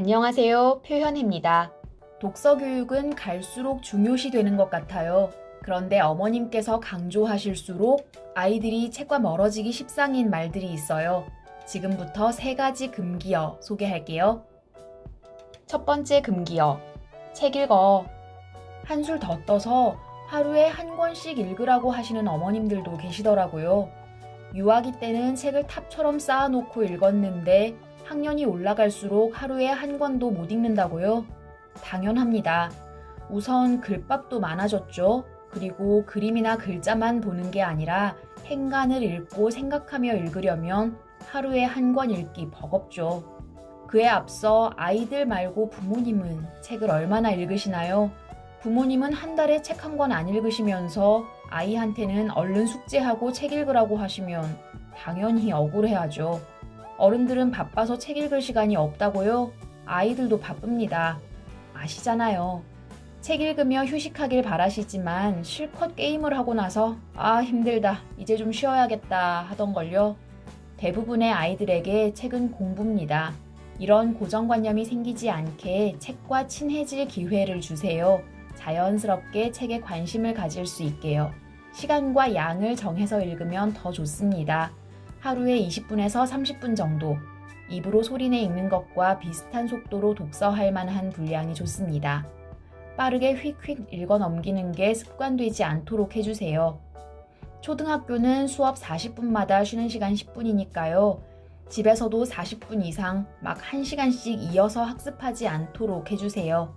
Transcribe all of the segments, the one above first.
안녕하세요. 표현입니다. 독서 교육은 갈수록 중요시 되는 것 같아요. 그런데 어머님께서 강조하실수록 아이들이 책과 멀어지기 십상인 말들이 있어요. 지금부터 3가지 금기어 소개할게요. 첫 번째 금기어. 책 읽어. 한술 더 떠서 하루에 한 권씩 읽으라고 하시는 어머님들도 계시더라고요. 유아기 때는 책을 탑처럼 쌓아놓고 읽었는데 학년이 올라갈수록 하루에 한 권도 못 읽는다고요? 당연합니다. 우선 글밥도 많아졌죠. 그리고 그림이나 글자만 보는 게 아니라 행간을 읽고 생각하며 읽으려면 하루에 한 권 읽기 버겁죠. 그에 앞서 아이들 말고 부모님은 책을 얼마나 읽으시나요? 부모님은 한 달에 책 한 권 안 읽으시면서 아이한테는 얼른 숙제하고 책 읽으라고 하시면 당연히 억울해하죠. 어른들은 바빠서 책 읽을 시간이 없다고요? 아이들도 바쁩니다. 아시잖아요. 책 읽으며 휴식하길 바라시지만 실컷 게임을 하고 나서 힘들다, 이제 좀 쉬어야겠다 하던걸요. 대부분의 아이들에게 책은 공부입니다. 이런 고정관념이 생기지 않게 책과 친해질 기회를 주세요. 자연스럽게 책에 관심을 가질 수 있게요. 시간과 양을 정해서 읽으면 더 좋습니다. 하루에 20분에서 30분 정도, 입으로 소리내 읽는 것과 비슷한 속도로 독서할 만한 분량이 좋습니다. 빠르게 휙휙 읽어 넘기는 게 습관되지 않도록 해주세요. 초등학교는 수업 40분마다 쉬는 시간 10분이니까요. 집에서도 40분 이상 막 1시간씩 이어서 학습하지 않도록 해주세요.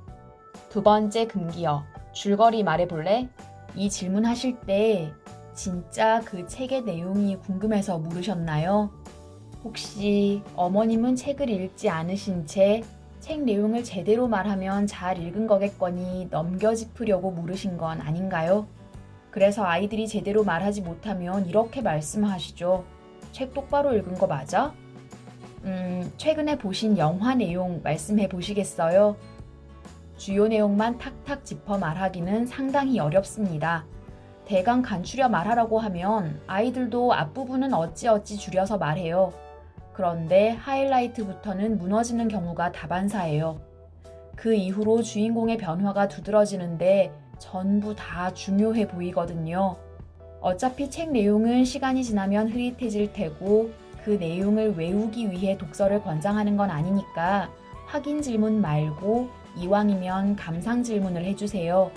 두 번째 금기어. 줄거리 말해볼래? 이 질문하실 때 진짜 그 책의 내용이 궁금해서 물으셨나요? 혹시 어머님은 책을 읽지 않으신 채 책 내용을 제대로 말하면 잘 읽은 거겠거니 넘겨짚으려고 물으신 건 아닌가요? 그래서 아이들이 제대로 말하지 못하면 이렇게 말씀하시죠. 책 똑바로 읽은 거 맞아? 최근에 보신 영화 내용 말씀해 보시겠어요? 주요 내용만 탁탁 짚어 말하기는 상당히 어렵습니다. 대강 간추려 말하라고 하면 아이들도 앞부분은 어찌어찌 줄여서 말해요. 그런데 하이라이트부터는 무너지는 경우가 다반사예요. 그 이후로 주인공의 변화가 두드러지는데 전부 다 중요해 보이거든요. 어차피 책 내용은 시간이 지나면 흐릿해질 테고 그 내용을 외우기 위해 독서를 권장하는 건 아니니까 확인 질문 말고 이왕이면 감상 질문을 해주세요.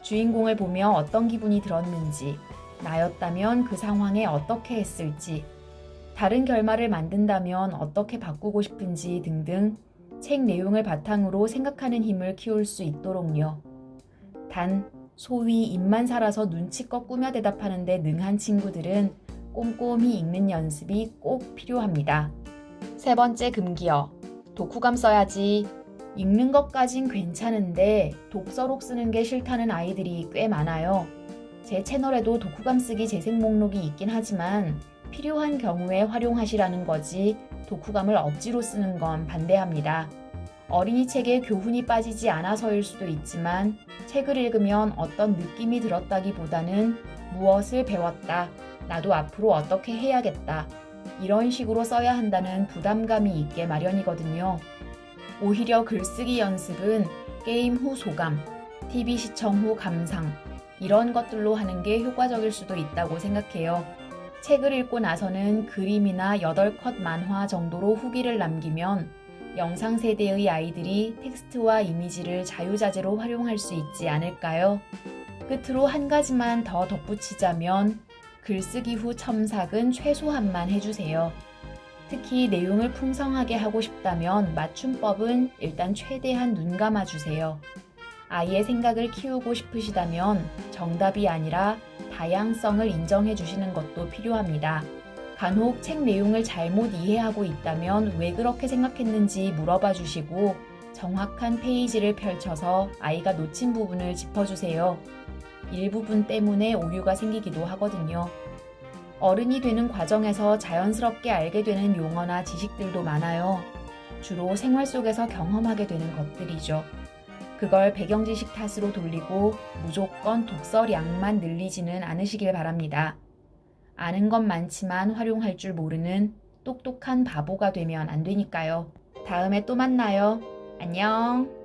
주인공을 보며 어떤 기분이 들었는지, 나였다면 그 상황에 어떻게 했을지, 다른 결말을 만든다면 어떻게 바꾸고 싶은지 등등 책 내용을 바탕으로 생각하는 힘을 키울 수 있도록요. 단, 소위 입만 살아서 눈치껏 꾸며 대답하는데 능한 친구들은 꼼꼼히 읽는 연습이 꼭 필요합니다. 세 번째 금기어. 독후감 써야지. 읽는 것까진 괜찮은데 독서록 쓰는 게 싫다는 아이들이 꽤 많아요. 제 채널에도 독후감 쓰기 재생 목록이 있긴 하지만 필요한 경우에 활용하시라는 거지 독후감을 억지로 쓰는 건 반대합니다. 어린이 책에 교훈이 빠지지 않아서일 수도 있지만 책을 읽으면 어떤 느낌이 들었다기보다는 무엇을 배웠다, 나도 앞으로 어떻게 해야겠다, 이런 식으로 써야 한다는 부담감이 있게 마련이거든요. 오히려 글쓰기 연습은 게임 후 소감, TV 시청 후 감상, 이런 것들로 하는 게 효과적일 수도 있다고 생각해요. 책을 읽고 나서는 그림이나 8컷 만화 정도로 후기를 남기면 영상 세대의 아이들이 텍스트와 이미지를 자유자재로 활용할 수 있지 않을까요? 끝으로 한 가지만 더 덧붙이자면 글쓰기 후 첨삭은 최소한만 해주세요. 특히 내용을 풍성하게 하고 싶다면 맞춤법은 일단 최대한 눈 감아주세요. 아이의 생각을 키우고 싶으시다면 정답이 아니라 다양성을 인정해 주시는 것도 필요합니다. 간혹 책 내용을 잘못 이해하고 있다면 왜 그렇게 생각했는지 물어봐 주시고 정확한 페이지를 펼쳐서 아이가 놓친 부분을 짚어주세요. 일부분 때문에 오류가 생기기도 하거든요. 어른이 되는 과정에서 자연스럽게 알게 되는 용어나 지식들도 많아요. 주로 생활 속에서 경험하게 되는 것들이죠. 그걸 배경지식 탓으로 돌리고 무조건 독서량만 늘리지는 않으시길 바랍니다. 아는 건 많지만 활용할 줄 모르는 똑똑한 바보가 되면 안 되니까요. 다음에 또 만나요. 안녕.